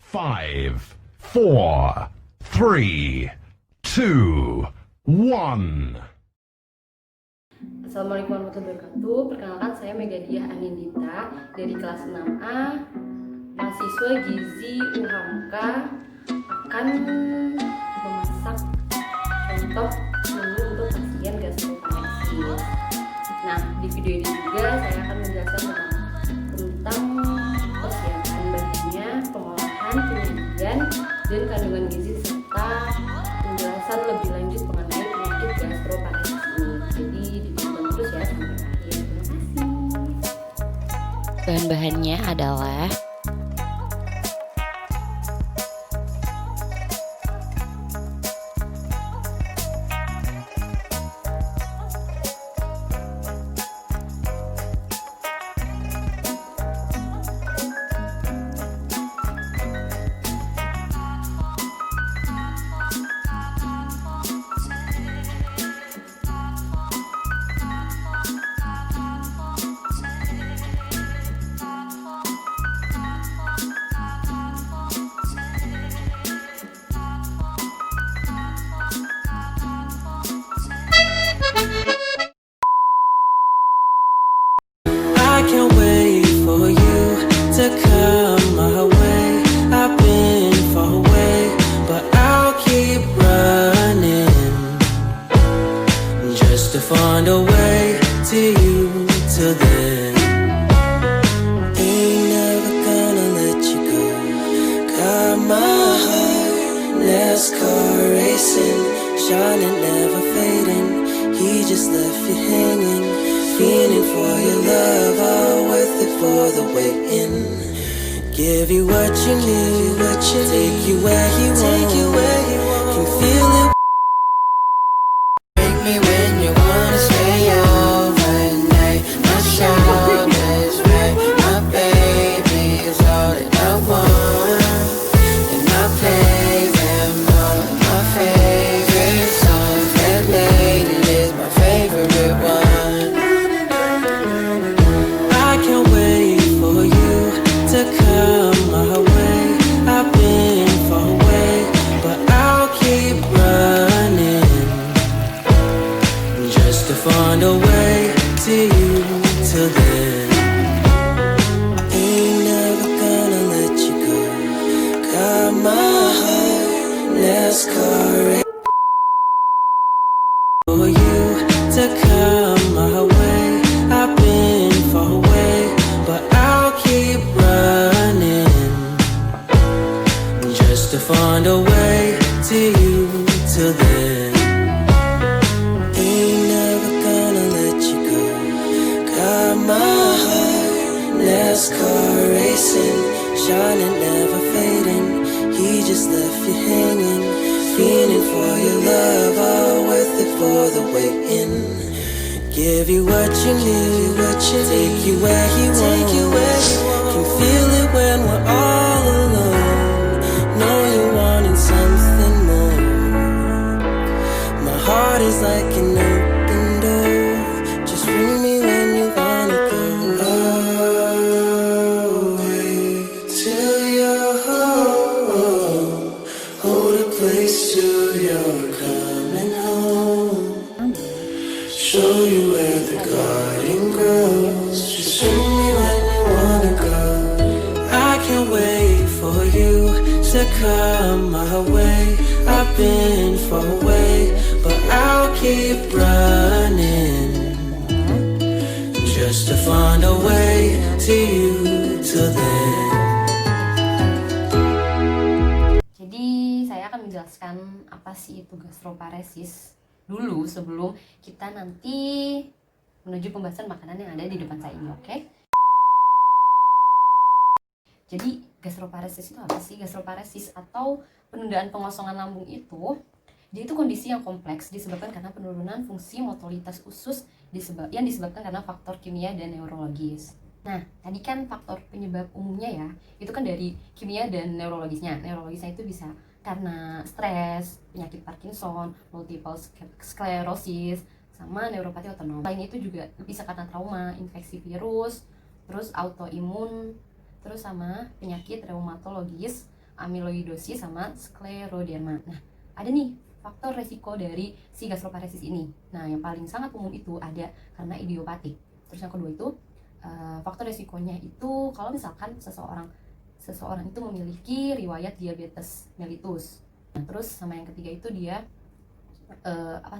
5, 4, 3, 2, 1. Assalamualaikum warahmatullahi wabarakatuh. Perkenalkan, saya Megadiah Anindita dari kelas 6A, mahasiswa Gizi UHMK, akan memasak contoh menu untuk pasien gastroparesis. Nah, di video ini juga saya akan menjelaskan tentang persiapan bahannya, pengolahan, penyajian, dan kandungan gizi serta penjelasan lebih lanjut mengenai penyakit gastroparesis ini. Jadi ditonton terus ya sampai akhir. Terima kasih. Bahan-bahannya adalah I can't wait for you to come my way. I've been far away, but I'll keep running just to find a way to you till then. Ain't never gonna let you go. Got my heart, NASCAR racing, shining, never fading. He just left you hanging, feeling for your love, all worth it for the waiting. Give you what you need, take you where you want. Can feel it. Bring me when you wanna stay overnight. My shoulder's right, my baby is all that I want, and I play them all of my favorite songs. That lady is my favorite one. I can't wait for you to come my way. I've been far away, but I'll keep running just to find a way to you till then. Ain't never gonna let you go. Got my heart, NASCAR for you to come my way. I've been far away, but I'll keep running just to find a way to you till then. Ain't never gonna let you go. Got my heart, NASCAR racing, shining, never fading. He just left you hanging, feeling for your love, all worth it for the waiting. Give you what you need, take you where you want. Can feel it when we're all alone. Know you're wanting something more. My heart is like an open door. Just ring me when you wanna go. Oh, wait till you're home. Hold a place till you're coming home. Show you where the garden grows. Just ring me when you wanna go. I can't wait for you to come my way. I've been far away, but I'll keep running just to find a way to you till then. Jadi saya akan menjelaskan apa sih itu gastroparesis dulu sebelum kita nanti menuju pembahasan makanan yang ada di depan saya ini, oke? Jadi gastroparesis itu apa sih? Gastroparesis atau penundaan pengosongan lambung itu, dia itu kondisi yang kompleks disebabkan karena penurunan fungsi motolitas usus yang disebabkan karena faktor kimia dan neurologis. Nah, tadi kan faktor penyebab umumnya ya, itu kan dari kimia dan neurologisnya. Neurologisnya itu bisa karena stres, penyakit Parkinson, multiple sclerosis, sama neuropati otonom. Selain itu juga bisa karena trauma, infeksi virus, terus autoimun, terus sama penyakit reumatologis, amiloidosis sama skleroderma. Nah, ada nih faktor resiko dari si gastroparesis ini. Nah, yang paling sangat umum itu ada karena idiopatik. Terus yang kedua itu faktor resikonya itu kalau misalkan seseorang itu memiliki riwayat diabetes mellitus. Nah, terus sama yang ketiga itu dia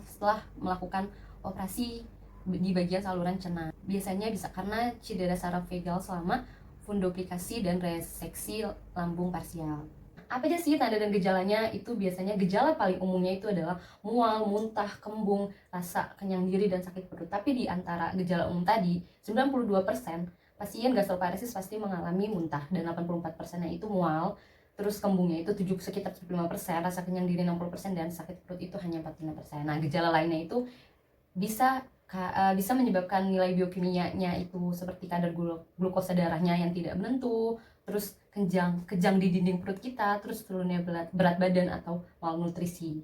setelah melakukan operasi di bagian saluran cerna. Biasanya bisa karena cedera saraf vagal selama fundoplikasi dan reseksi lambung parsial. Apa aja sih tanda dan gejalanya? Itu biasanya gejala paling umumnya itu adalah mual, muntah, kembung, rasa kenyang diri, dan sakit perut. Tapi di antara gejala umum tadi, 92% pasien gastroparesis pasti mengalami muntah, dan 84%-nya itu mual. Terus kembungnya itu sekitar 75%, rasa kenyang diri 60%, dan sakit perut itu hanya 45%. Nah, gejala lainnya itu bisa menyebabkan nilai biokimianya itu seperti kadar glukosa darahnya yang tidak menentu, terus kejang di dinding perut kita, terus turunnya berat badan atau malnutrisi.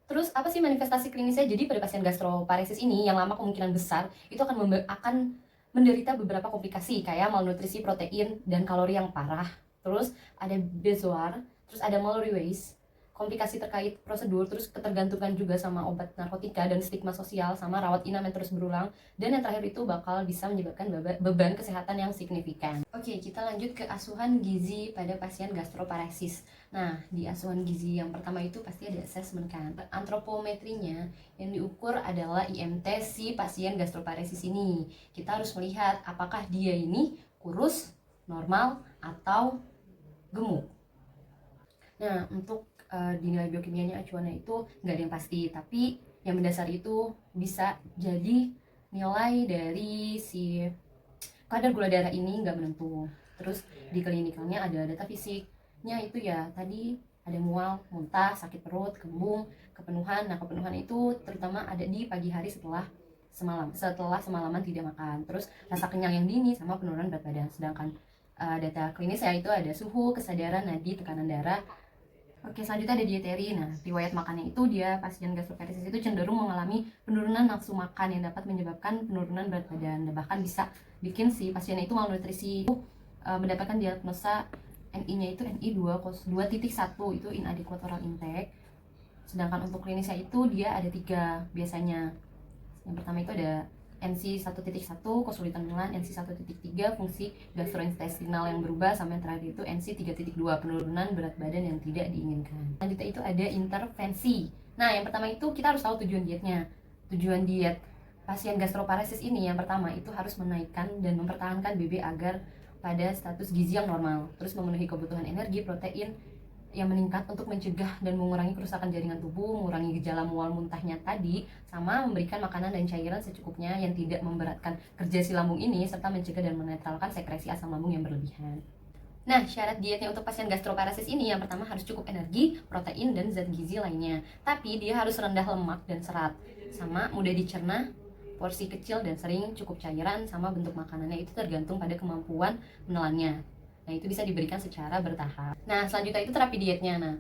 Terus apa sih manifestasi klinisnya? Jadi pada pasien gastroparesis ini yang lama kemungkinan besar itu akan menderita beberapa komplikasi kayak malnutrisi protein dan kalori yang parah, terus ada bezoar, terus ada Mallory Weiss, komplikasi terkait prosedur, terus ketergantungan juga sama obat narkotika dan stigma sosial, sama rawat inap yang terus berulang, dan yang terakhir itu bakal bisa menyebabkan beban kesehatan yang signifikan. Oke, kita lanjut ke asuhan gizi pada pasien gastroparesis. Nah, di asuhan gizi yang pertama itu pasti ada assessment kan. Antropometrinya yang diukur adalah IMT si pasien gastroparesis ini. Kita harus melihat apakah dia ini kurus, normal, atau gemuk. Nah, untuk dinilai biokimianya acuannya itu nggak ada yang pasti, tapi yang mendasari itu bisa jadi nilai dari si kadar gula darah ini nggak menentu. Terus di klinikalnya ada data fisiknya itu ya tadi ada mual, muntah, sakit perut, kembung, kepenuhan. Nah, kepenuhan itu terutama ada di pagi hari setelah semalaman tidak makan. Terus rasa kenyang yang dini sama penurunan berat badan. Sedangkan data klinisnya itu ada suhu, kesadaran, nadi, tekanan darah. Oke, selanjutnya ada dieteri. Nah, riwayat makannya itu dia pasien gastroparesis itu cenderung mengalami penurunan nafsu makan yang dapat menyebabkan penurunan berat badan, dan bahkan bisa bikin si pasien itu malnutrisi. Mendapatkan diagnosa NI-nya itu NI 2.1 itu inadequate oral intake. Sedangkan untuk klinisnya itu dia ada 3 biasanya. Yang pertama itu ada NC 1.1 kesulitan menelan, NC 1.3 fungsi gastrointestinal yang berubah, sama yang terakhir itu NC 3.2 penurunan berat badan yang tidak diinginkan. Selanjutnya itu ada intervensi. Nah, yang pertama itu kita harus tahu tujuan dietnya. Tujuan diet pasien gastroparesis ini yang pertama itu harus menaikkan dan mempertahankan BB agar pada status gizi yang normal, terus memenuhi kebutuhan energi, protein yang meningkat untuk mencegah dan mengurangi kerusakan jaringan tubuh, mengurangi gejala mual muntahnya tadi, sama memberikan makanan dan cairan secukupnya yang tidak memberatkan kerja si lambung ini, serta mencegah dan menetralkan sekresi asam lambung yang berlebihan. Nah, syarat dietnya untuk pasien gastroparesis ini yang pertama harus cukup energi, protein, dan zat gizi lainnya. Tapi dia harus rendah lemak dan serat, sama mudah dicerna, porsi kecil dan sering, cukup cairan, sama bentuk makanannya itu tergantung pada kemampuan menelannya. Nah, itu bisa diberikan secara bertahap. Nah, selanjutnya itu terapi dietnya. Nah,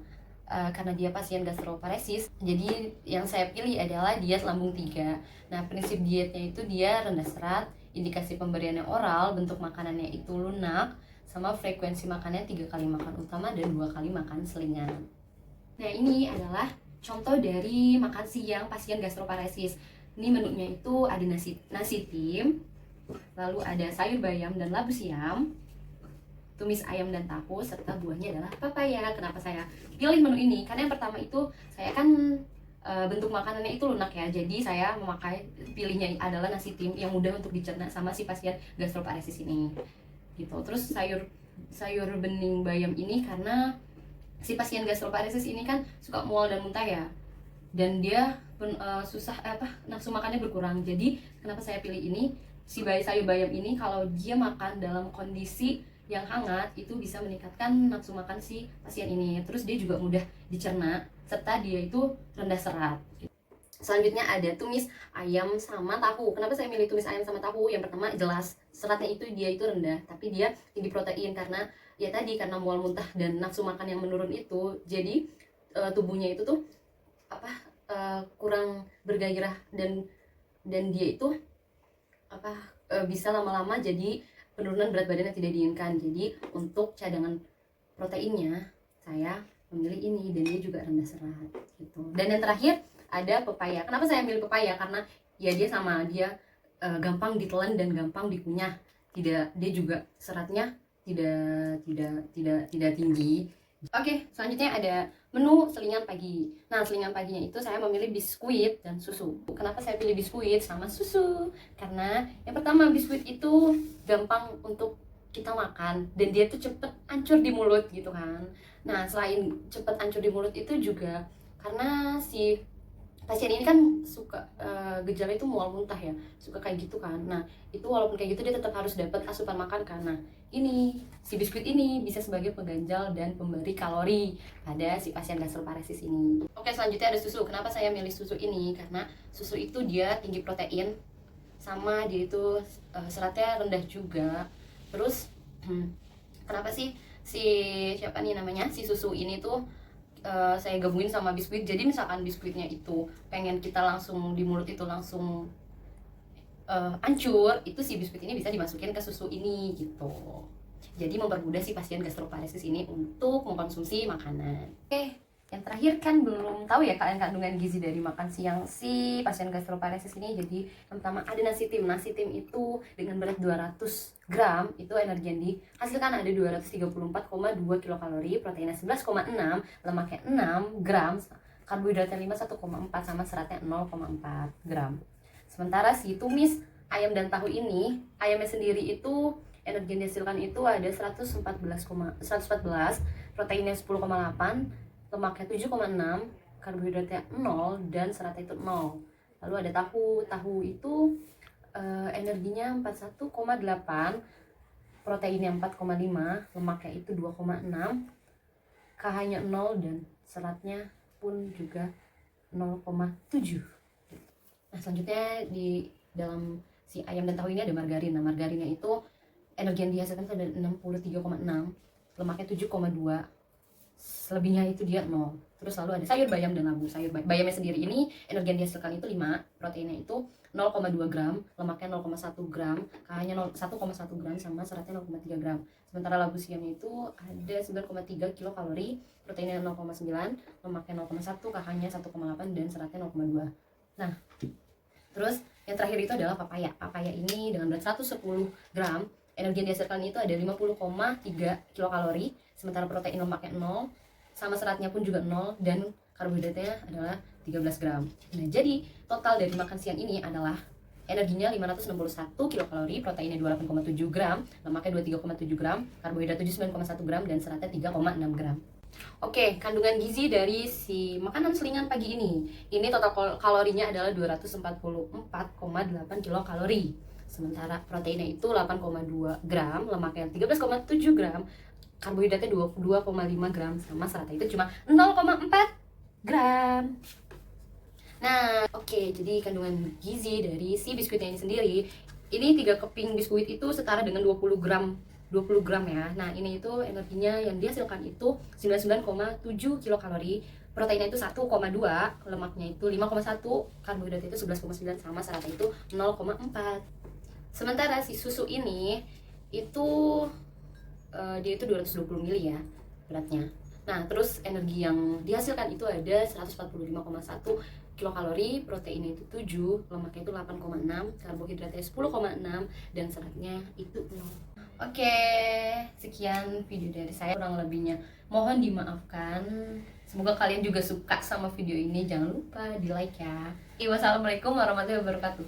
karena dia pasien gastroparesis, jadi yang saya pilih adalah diet lambung 3. Nah, prinsip dietnya itu dia rendah serat, indikasi pemberiannya oral, bentuk makanannya itu lunak, sama frekuensi makannya 3 kali makan utama dan 2 kali makan selingan. Nah, ini adalah contoh dari makan siang pasien gastroparesis. Ini menunya itu ada nasi tim, lalu ada sayur bayam dan labu siam, tumis ayam dan tahu, serta buahnya adalah papaya. Kenapa saya pilih menu ini? Karena yang pertama itu saya kan bentuk makanannya itu lunak ya, jadi saya pilihnya adalah nasi tim yang mudah untuk dicerna sama si pasien gastroparesis ini gitu. Terus sayur bening bayam ini karena si pasien gastroparesis ini kan suka mual dan muntah ya, dan dia nafsu makannya berkurang. Jadi kenapa saya pilih ini, si sayur bayam ini kalau dia makan dalam kondisi yang hangat itu bisa meningkatkan nafsu makan si pasien ini. Terus dia juga mudah dicerna, serta dia itu rendah serat. Selanjutnya ada tumis ayam sama tahu. Kenapa saya milih tumis ayam sama tahu? Yang pertama jelas seratnya itu dia itu rendah, tapi dia tinggi protein karena ya tadi karena mual muntah dan nafsu makan yang menurun itu. Jadi tubuhnya itu tuh kurang bergairah dan dia itu bisa lama-lama jadi penurunan berat badan yang tidak diinginkan. Jadi untuk cadangan proteinnya saya memilih ini, dan dia juga rendah serat gitu. Dan yang terakhir ada pepaya. Kenapa saya milih pepaya? Karena ya dia gampang ditelan dan gampang dikunyah. Dia juga seratnya tidak tinggi. Oke, selanjutnya ada menu selingan pagi. Nah, selingan paginya itu saya memilih biskuit dan susu. Kenapa saya pilih biskuit sama susu? Karena yang pertama, biskuit itu gampang untuk kita makan dan dia tuh cepet hancur di mulut gitu kan. Nah, selain cepet hancur di mulut itu juga karena si pasien ini kan suka gejala itu mual muntah ya, suka kayak gitu kan. Nah, itu walaupun kayak gitu dia tetap harus dapat asupan makan kan. Nah, ini si biskuit ini bisa sebagai pengganjal dan pemberi kalori pada si pasien gastroparesis ini. Oke, selanjutnya ada susu. Kenapa saya milih susu ini? Karena susu itu dia tinggi protein, sama dia itu seratnya rendah juga. Terus kenapa sih si susu ini tuh saya gabungin sama biskuit. Jadi misalkan biskuitnya itu pengen kita langsung di mulut itu langsung hancur, itu si biskuit ini bisa dimasukin ke susu ini gitu. Jadi mempermudah si pasien gastroparesis ini untuk mengkonsumsi makanan. Oke, yang terakhir kan belum tahu ya kalian kandungan gizi dari makan siang si pasien gastroparesis ini. Jadi yang pertama ada nasi tim. Nasi tim itu dengan berat 200 gram, itu energi yang dihasilkan ada 234,2 kilokalori, proteinnya 11,6, lemaknya 6 gram, karbohidratnya 1,4 sama seratnya 0,4 gram. Sementara si tumis ayam dan tahu ini, ayamnya sendiri itu energi yang dihasilkan itu ada 114, proteinnya 10,8, lemaknya 7,6, karbohidratnya 0, dan seratnya itu 0. Lalu ada tahu itu energinya 41,8, proteinnya 4,5, lemaknya itu 2,6, KH-nya 0, dan seratnya pun juga 0,7. Nah, selanjutnya di dalam si ayam dan tahu ini ada margarin. Nah, margarinnya itu energi yang dihasilkan itu ada 63,6, lemaknya 7,2, selebihnya itu dia 0. Terus lalu ada sayur bayam dan labu. Sayur bayamnya sendiri ini energi yang dihasilkan itu 5, proteinnya itu 0,2 gram, lemaknya 0,1 gram, KH-nya 1,1 gram, sama seratnya 0,3 gram. Sementara labu siamnya itu ada 9,3 kilokalori, proteinnya 0,9, lemaknya 0,1, KH-nya 1,8, dan seratnya 0,2. Nah, terus yang terakhir itu adalah papaya. Papaya ini dengan berat 110 gram, energi yang dihasilkan itu ada 50,3 kilokalori, sementara protein lemaknya 0, sama seratnya pun juga 0, dan karbohidratnya adalah 13 gram. Nah, jadi total dari makan siang ini adalah energinya 561 kilokalori, proteinnya 28,7 gram, lemaknya 23,7 gram, karbohidrat 79,1 gram, dan seratnya 3,6 gram. Oke, kandungan gizi dari si makanan selingan pagi ini. Ini total kalorinya adalah 244,8 kilokalori. Sementara proteinnya itu 8,2 gram, lemaknya 13,7 gram, karbohidratnya 22,5 gram, sama seratnya itu cuma 0,4 gram. Nah, oke, jadi kandungan gizi dari si biskuitnya ini sendiri, ini 3 keping biskuit itu setara dengan 20 gram ya. Nah, ini itu energinya yang dihasilkan itu 99,7 kilokalori, proteinnya itu 1,2, lemaknya itu 5,1, karbohidratnya itu 11,9, sama seratnya itu 0,4. Sementara si susu ini itu dia itu 220 ml ya beratnya. Nah, terus energi yang dihasilkan itu ada 145,1 kilokalori, proteinnya itu 7, lemaknya itu 8,6, karbohidratnya 10,6, dan seratnya itu 0. Oke, sekian video dari saya, kurang lebihnya mohon dimaafkan. Semoga kalian juga suka sama video ini. Jangan lupa di like ya. Wassalamualaikum warahmatullahi wabarakatuh.